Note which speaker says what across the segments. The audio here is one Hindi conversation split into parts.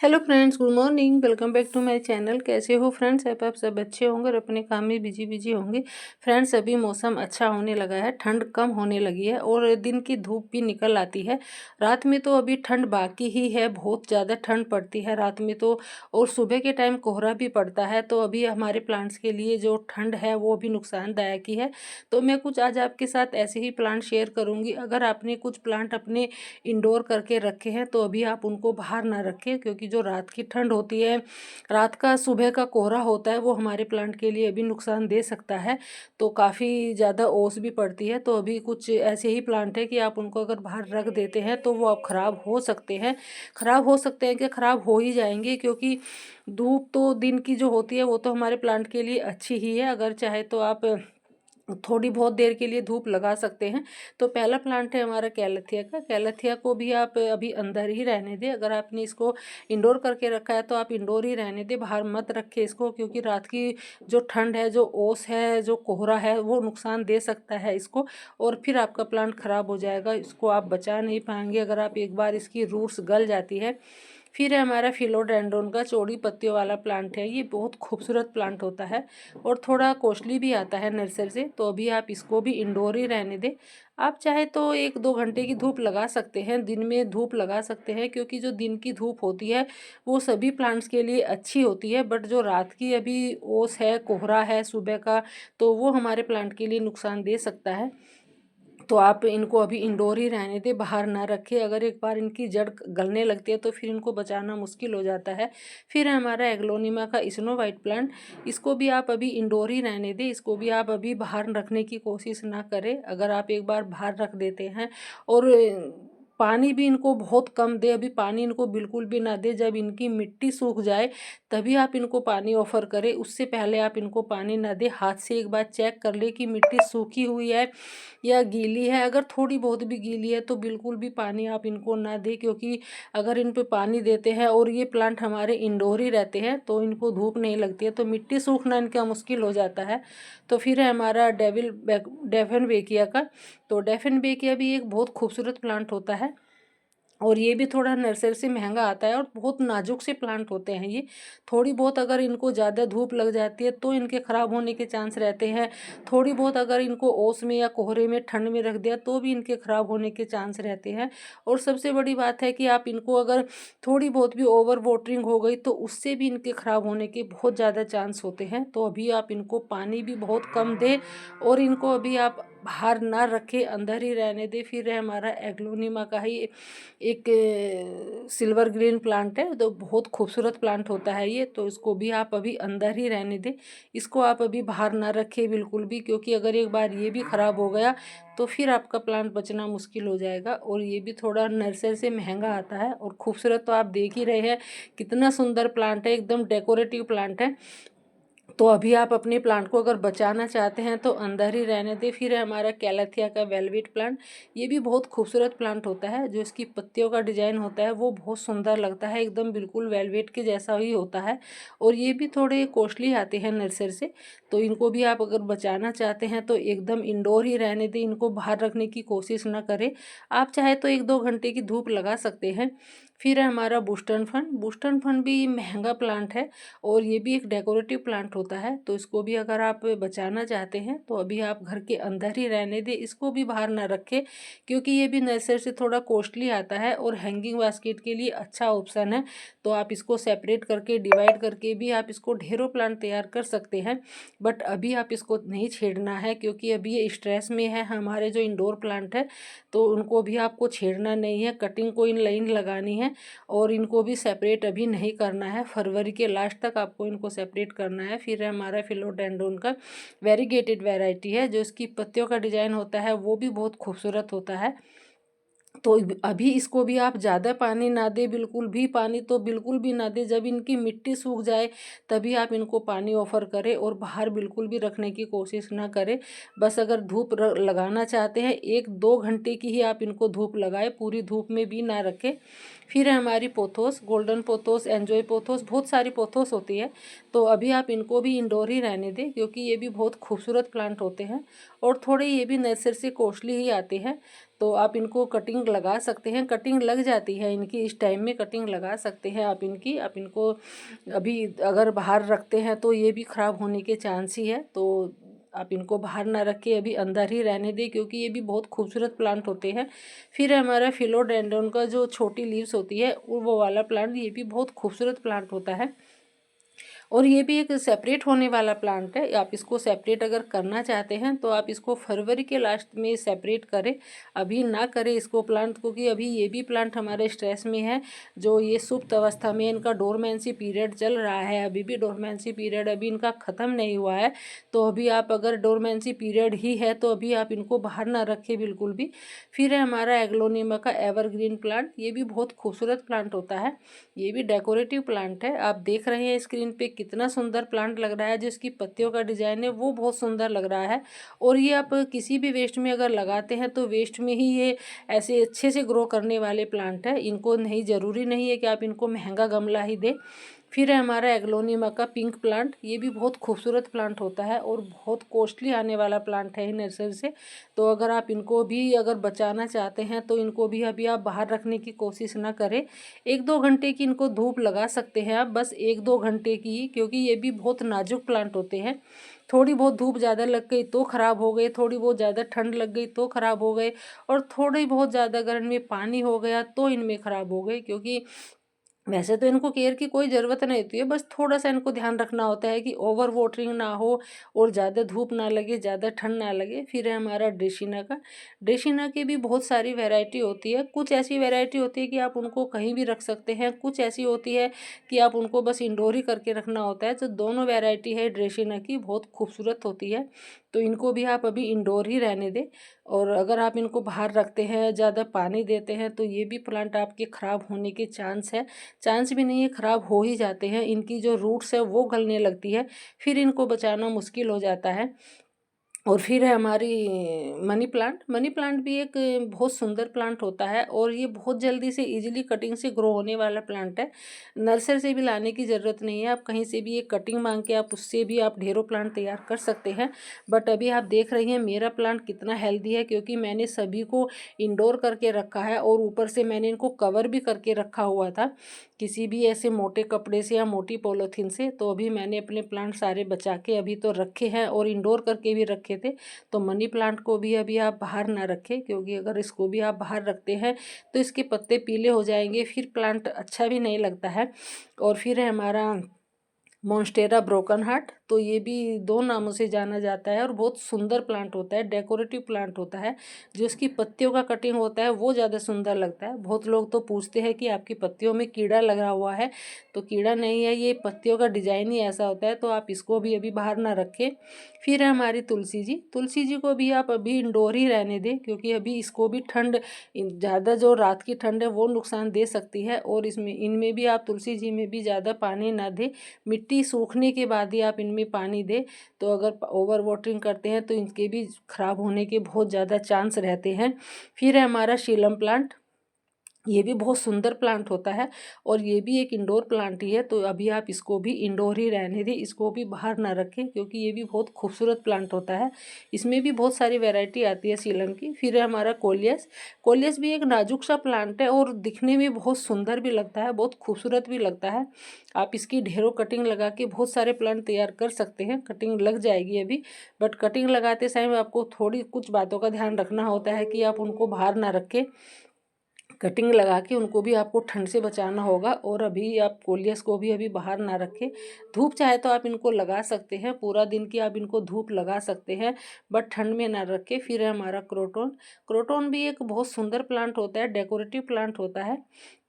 Speaker 1: Hello friends, good morning. Welcome back to my channel. कैसे हो फ्रेंड्स? आप सब अच्छे होंगे और अपने काम में बिजी होंगे। फ्रेंड्स, अभी मौसम अच्छा होने लगा है, ठंड कम होने लगी है और दिन की धूप भी निकल आती है। रात में तो अभी ठंड बाकी ही है, बहुत ज़्यादा ठंड पड़ती है रात में तो, और सुबह के टाइम कोहरा भी पड़ता है। तो अभी हमारे प्लांट्स के लिए जो ठंड है वो भी नुकसानदायक ही है। तो मैं कुछ आज आपके साथ ऐसे ही प्लांट शेयर करूँगी। अगर आपने कुछ प्लांट अपने इंडोर करके रखे हैं तो अभी आप उनको बाहर ना रखें, क्योंकि जो रात की ठंड होती है, रात का सुबह का कोहरा होता है, वो हमारे प्लांट के लिए अभी नुकसान दे सकता है। तो काफ़ी ज़्यादा ओस भी पड़ती है। तो अभी कुछ ऐसे ही प्लांट है कि आप उनको अगर बाहर रख देते हैं तो वो आप ख़राब हो सकते हैं। ख़राब हो सकते हैं कि ख़राब हो ही जाएंगे, क्योंकि धूप तो दिन की जो होती है वो तो हमारे प्लांट के लिए अच्छी ही है। अगर चाहे तो आप थोड़ी बहुत देर के लिए धूप लगा सकते हैं। तो पहला प्लांट है हमारा कैलेथिया का। कैलेथिया को भी आप अभी अंदर ही रहने दें। अगर आपने इसको इंडोर करके रखा है तो आप इंडोर ही रहने दें, बाहर मत रखें इसको, क्योंकि रात की जो ठंड है, जो ओस है, जो कोहरा है, वो नुकसान दे सकता है इसको, और फिर आपका प्लांट ख़राब हो जाएगा। इसको आप बचा नहीं पाएंगे अगर आप एक बार इसकी रूट्स गल जाती है। फिर है हमारा फिलोडेंड्रोन का चौड़ी पत्तियों वाला प्लांट है। ये बहुत खूबसूरत प्लांट होता है और थोड़ा कॉस्टली भी आता है नर्सरी से। तो अभी आप इसको भी इंडोर ही रहने दें। आप चाहे तो 1-2 घंटे की धूप लगा सकते हैं, दिन में धूप लगा सकते हैं, क्योंकि जो दिन की धूप होती है वो सभी प्लांट्स के लिए अच्छी होती है। बट जो रात की अभी ओस है, कोहरा है सुबह का, तो वो हमारे प्लांट के लिए नुकसान दे सकता है। तो आप इनको अभी इंडोर ही रहने दें, बाहर ना रखें। अगर एक बार इनकी जड़ गलने लगती है तो फिर इनको बचाना मुश्किल हो जाता है। फिर है हमारा एग्लोनिमा का स्नो वाइट प्लांट। इसको भी आप अभी इंडोर ही रहने दें। इसको भी आप अभी बाहर रखने की कोशिश ना करें। अगर आप एक बार बाहर रख देते हैं और पानी भी इनको बहुत कम दे, अभी पानी इनको बिल्कुल भी ना दे। जब इनकी मिट्टी सूख जाए तभी आप इनको पानी ऑफर करें, उससे पहले आप इनको पानी ना दें। हाथ से एक बार चेक कर ले कि मिट्टी सूखी हुई है या गीली है। अगर थोड़ी बहुत भी गीली है तो बिल्कुल भी पानी आप इनको ना दें, क्योंकि अगर इन पे पानी देते हैं और ये प्लांट हमारे इंडोर ही रहते हैं तो इनको धूप नहीं लगती है, तो मिट्टी सूखना इनका मुश्किल हो जाता है। तो फिर है हमारा डेफन बेकिया का। तो डेफन बेकिया भी एक बहुत खूबसूरत प्लांट होता है और ये भी थोड़ा नर्सरी से महंगा आता है और बहुत नाजुक से प्लांट होते हैं ये। थोड़ी बहुत अगर इनको ज़्यादा धूप लग जाती है तो इनके ख़राब होने के चांस रहते हैं। थोड़ी बहुत अगर इनको ओस में या कोहरे में ठंड में रख दिया तो भी इनके ख़राब होने के चांस रहते हैं। और सबसे बड़ी बात है कि आप इनको अगर थोड़ी बहुत भी ओवर वाटरिंग हो गई तो उससे भी इनके ख़राब होने के बहुत ज़्यादा चांस होते हैं। तो अभी आप इनको पानी भी बहुत कम दें और इनको अभी आप बाहर ना रखें, अंदर ही रहने दें। फिर है हमारा एग्लोनिमा का ही एक सिल्वर ग्रीन प्लांट है, तो बहुत खूबसूरत प्लांट होता है ये। तो इसको भी आप अभी अंदर ही रहने दें। इसको आप अभी बाहर ना रखें बिल्कुल भी, क्योंकि अगर एक बार ये भी ख़राब हो गया तो फिर आपका प्लांट बचना मुश्किल हो जाएगा। और ये भी थोड़ा नर्सरी से महंगा आता है और खूबसूरत तो आप देख ही रहे हैं कितना सुंदर प्लांट है, एकदम डेकोरेटिव प्लांट है। तो अभी आप अपने प्लांट को अगर बचाना चाहते हैं तो अंदर ही रहने दें। फिर है हमारा कैलेथिया का वेलवेट प्लांट। ये भी बहुत खूबसूरत प्लांट होता है। जो इसकी पत्तियों का डिजाइन होता है वो बहुत सुंदर लगता है, एकदम बिल्कुल वेलवेट के जैसा ही होता है। और ये भी थोड़े कॉस्टली आते हैं नर्सरी से। तो इनको भी आप अगर बचाना चाहते हैं तो एकदम इंडोर ही रहने दें, इनको बाहर रखने की कोशिश ना करें। आप चाहे तो 1-2 घंटे की धूप लगा सकते हैं। फिर है हमारा बूस्टन फन। बूस्टन फन भी महंगा प्लांट है और ये भी एक डेकोरेटिव प्लांट होता है। तो इसको भी अगर आप बचाना चाहते हैं तो अभी आप घर के अंदर ही रहने दें, इसको भी बाहर ना रखें, क्योंकि ये भी नर्सरी से थोड़ा कॉस्टली आता है और हैंगिंग बास्केट के लिए अच्छा ऑप्शन है। तो आप इसको सेपरेट करके, डिवाइड करके भी आप इसको ढेरों प्लांट तैयार कर सकते हैं। बट अभी आप इसको नहीं छेड़ना है, क्योंकि अभी ये स्ट्रेस में है हमारे जो इंडोर प्लांट है, तो उनको भी आपको छेड़ना नहीं है। कटिंग को इन लाइन लगानी है और इनको भी सेपरेट अभी नहीं करना है। फरवरी के लास्ट तक आपको इनको सेपरेट करना है। फिर हमारा फिलोडेंड्रोन का वेरीगेटेड वैरायटी है। जो इसकी पत्तियों का डिजाइन होता है वो भी बहुत खूबसूरत होता है। तो अभी इसको भी आप ज़्यादा पानी ना दें, बिल्कुल भी पानी तो बिल्कुल भी ना दें। जब इनकी मिट्टी सूख जाए तभी आप इनको पानी ऑफर करें और बाहर बिल्कुल भी रखने की कोशिश ना करें। बस अगर धूप लगाना चाहते हैं 1-2 घंटे की ही आप इनको धूप लगाएं, पूरी धूप में भी ना रखें। फिर है हमारी pothos, golden pothos, enjoy pothos, बहुत सारी पोथोस होती है। तो अभी आप इनको भी इंडोर ही रहने दें, क्योंकि ये भी बहुत खूबसूरत प्लांट होते हैं और थोड़े ये भी नर्सरी से कॉस्टली ही आते हैं। तो आप इनको कटिंग लगा सकते हैं, कटिंग लग जाती है इनकी, इस टाइम में कटिंग लगा सकते हैं आप इनकी। आप इनको अभी अगर बाहर रखते हैं तो ये भी ख़राब होने के चांस ही है, तो आप इनको बाहर ना रख के अभी अंदर ही रहने दें, क्योंकि ये भी बहुत खूबसूरत प्लांट होते हैं। फिर हमारा फिलोडेंड्रन का जो छोटी लीव्स होती है वो वाला प्लांट, ये भी बहुत खूबसूरत प्लांट होता है और ये भी एक सेपरेट होने वाला प्लांट है। आप इसको सेपरेट अगर करना चाहते हैं तो आप इसको फरवरी के लास्ट में सेपरेट करें, अभी ना करें इसको प्लांट, क्योंकि अभी ये भी प्लांट हमारे स्ट्रेस में है। जो ये सुप्त अवस्था में इनका डोरमेंसी पीरियड चल रहा है, अभी भी डोरमेंसी पीरियड अभी इनका ख़त्म नहीं हुआ है। तो अभी आप अगर डोरमेंसी पीरियड ही है तो अभी आप इनको बाहर ना रखें बिल्कुल भी। फिर है हमारा एग्लोनिमा का एवरग्रीन प्लांट, ये भी बहुत खूबसूरत प्लांट होता है, ये भी डेकोरेटिव प्लांट है। आप देख रहे हैं स्क्रीन पे कितना सुंदर प्लांट लग रहा है, जो इसकी पत्तियों का डिजाइन है वो बहुत सुंदर लग रहा है। और ये आप किसी भी वेस्ट में अगर लगाते हैं तो वेस्ट में ही ये ऐसे अच्छे से ग्रो करने वाले प्लांट है। इनको नहीं, ज़रूरी नहीं है कि आप इनको महंगा गमला ही दें। फिर है हमारा एग्लोनिमा का पिंक प्लांट, ये भी बहुत खूबसूरत प्लांट होता है और बहुत कॉस्टली आने वाला प्लांट है नर्सरी से। तो अगर आप इनको भी अगर बचाना चाहते हैं तो इनको भी अभी आप बाहर रखने की कोशिश ना करें। 1-2 घंटे की इनको धूप लगा सकते हैं आप, बस 1-2 घंटे की, क्योंकि ये भी बहुत नाजुक प्लांट होते हैं। थोड़ी बहुत धूप ज़्यादा लग गई तो ख़राब हो गए, थोड़ी बहुत ज़्यादा ठंड लग गई तो ख़राब हो गए, और थोड़ी बहुत ज़्यादा अगर इनमें पानी हो गया तो इनमें ख़राब हो गए। क्योंकि वैसे तो इनको केयर की कोई ज़रूरत नहीं होती है, बस थोड़ा-सा इनको ध्यान रखना होता है कि ओवर वाटरिंग ना हो और ज़्यादा धूप ना लगे, ज़्यादा ठंड ना लगे। फिर है हमारा ड्रेसिना का, ड्रेसिना की भी बहुत सारी वैरायटी होती है। कुछ ऐसी वैरायटी होती है कि आप उनको कहीं भी रख सकते हैं, कुछ ऐसी होती है कि आप उनको बस इंडोर ही करके रखना होता है। तो दोनों वैरायटी है ड्रेसिना की, बहुत खूबसूरत होती है। तो इनको भी आप अभी इंडोर ही रहने दें। और अगर आप इनको बाहर रखते हैं, ज़्यादा पानी देते हैं, तो ये भी प्लांट आपके ख़राब होने के चांस है। चांस भी नहीं है, ख़राब हो ही जाते हैं। इनकी जो रूट्स है वो गलने लगती है, फिर इनको बचाना मुश्किल हो जाता है। और फिर है हमारी मनी प्लांट, मनी प्लांट भी एक बहुत सुंदर प्लांट होता है और ये बहुत जल्दी से इजीली कटिंग से ग्रो होने वाला प्लांट है। नर्सरी से भी लाने की ज़रूरत नहीं है, आप कहीं से भी एक कटिंग मांग के आप उससे भी आप ढेरों प्लांट तैयार कर सकते हैं। बट अभी आप देख रही हैं मेरा प्लांट कितना हेल्दी है, क्योंकि मैंने सभी को इंडोर करके रखा है और ऊपर से मैंने इनको कवर भी करके रखा हुआ था किसी भी ऐसे मोटे कपड़े से या मोटी पॉलीथीन से। तो अभी मैंने अपने प्लांट सारे बचा के अभी तो रखे हैं और इंडोर करके भी रखे थे। तो मनी प्लांट को भी अभी आप बाहर ना रखें, क्योंकि अगर इसको भी आप बाहर रखते हैं तो इसके पत्ते पीले हो जाएंगे, फिर प्लांट अच्छा भी नहीं लगता है। और फिर है हमारा मॉन्स्टेरा ब्रोकन हार्ट, तो ये भी 2 नामों से जाना जाता है और बहुत सुंदर प्लांट होता है, डेकोरेटिव प्लांट होता है। जो इसकी पत्तियों का कटिंग होता है वो ज़्यादा सुंदर लगता है। बहुत लोग तो पूछते हैं कि आपकी पत्तियों में कीड़ा लगा हुआ है, तो कीड़ा नहीं है, ये पत्तियों का डिजाइन ही ऐसा होता है। तो आप इसको भी अभी बाहर ना रखें। फिर है हमारी तुलसी जी, तुलसी जी को भी आप अभी इंडोर ही रहने दें, क्योंकि अभी इसको भी ठंड, ज़्यादा जो रात की ठंड है वो नुकसान दे सकती है। और इसमें इनमें भी आप तुलसी जी में भी ज़्यादा पानी ना दें, मिट्टी सूखने के बाद ही आप इनमें पानी दें। तो अगर ओवर वाटरिंग करते हैं तो इनके भी ख़राब होने के बहुत ज़्यादा चांस रहते हैं। फिर है हमारा शीलम प्लांट, ये भी बहुत सुंदर प्लांट होता है और ये भी एक इंडोर प्लांट ही है। तो अभी आप इसको भी इंडोर ही रहने दें, इसको भी बाहर ना रखें, क्योंकि ये भी बहुत खूबसूरत प्लांट होता है। इसमें भी बहुत सारी वैरायटी आती है सीलम की। फिर है हमारा कोलियस, कोलियस भी एक नाजुक सा प्लांट है और दिखने में बहुत सुंदर भी लगता है, बहुत खूबसूरत भी लगता है। आप इसकी ढेरों कटिंग लगा के बहुत सारे प्लांट तैयार कर सकते हैं, कटिंग लग जाएगी अभी। बट कटिंग लगाते समय आपको थोड़ी कुछ बातों का ध्यान रखना होता है कि आप उनको बाहर ना रखें, कटिंग लगा के उनको भी आपको ठंड से बचाना होगा। और अभी आप कोलियस को भी अभी बाहर ना रखें। धूप चाहे तो आप इनको लगा सकते हैं, पूरा दिन की आप इनको धूप लगा सकते हैं, बट ठंड में ना रखें। फिर है हमारा क्रोटोन, क्रोटोन भी एक बहुत सुंदर प्लांट होता है, डेकोरेटिव प्लांट होता है।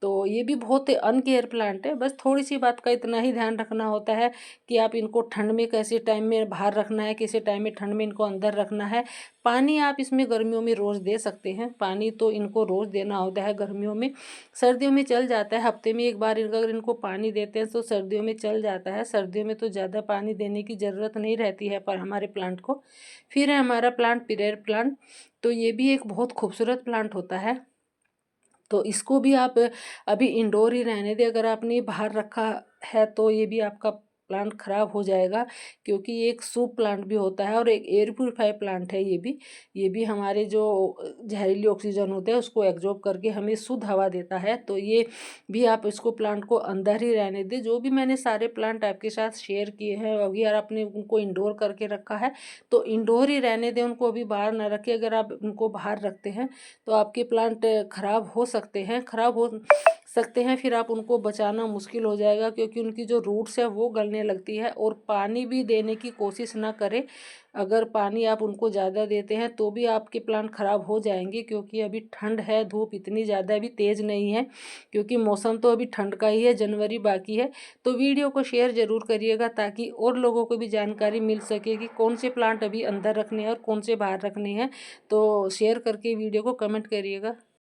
Speaker 1: तो ये भी बहुत अनकेयर प्लांट है, बस थोड़ी सी बात का इतना ही ध्यान रखना होता है कि आप इनको ठंड में कैसे टाइम में बाहर रखना है, कैसे टाइम में ठंड में इनको अंदर रखना है। पानी आप इसमें गर्मियों में रोज़ दे सकते हैं, पानी तो इनको रोज़ देना होता है गर्मियों में। सर्दियों में चल जाता है, हफ्ते में एक बार अगर इनको पानी देते हैं तो सर्दियों में चल जाता है। सर्दियों में तो ज़्यादा पानी देने की ज़रूरत नहीं रहती है पर हमारे प्लांट को। फिर है हमारा प्लांट पिरेर प्लांट, तो ये भी एक बहुत खूबसूरत प्लांट होता है। तो इसको भी आप अभी इंडोर ही रहने दें, अगर आपने बाहर रखा है तो ये भी आपका प्लांट ख़राब हो जाएगा, क्योंकि ये एक सूप प्लांट भी होता है और एक एयर प्यूरीफाई प्लांट है ये भी हमारे जो जहरीली ऑक्सीजन होते हैं उसको एब्जॉर्ब करके हमें शुद्ध हवा देता है। तो ये भी आप इसको प्लांट को अंदर ही रहने दें। जो भी मैंने सारे प्लांट आपके साथ शेयर किए हैं, अभी यार आपने उनको इंडोर करके रखा है तो इंडोर ही रहने दें उनको, अभी बाहर ना रखें। अगर आप उनको बाहर रखते हैं तो आपके प्लांट खराब हो सकते हैं, फिर आप उनको बचाना मुश्किल हो जाएगा, क्योंकि उनकी जो रूट्स है वो गलने लगती है। और पानी भी देने की कोशिश ना करें। अगर पानी आप उनको ज़्यादा देते हैं तो भी आपके प्लांट ख़राब हो जाएंगे, क्योंकि अभी ठंड है, धूप इतनी ज़्यादा अभी तेज़ नहीं है, क्योंकि मौसम तो अभी ठंड का ही है, जनवरी बाकी है। तो वीडियो को शेयर ज़रूर करिएगा ताकि और लोगों को भी जानकारी मिल सके कि कौन से प्लांट अभी अंदर रखने हैं और कौन से बाहर रखने हैं। तो शेयर करके वीडियो को कमेंट करिएगा।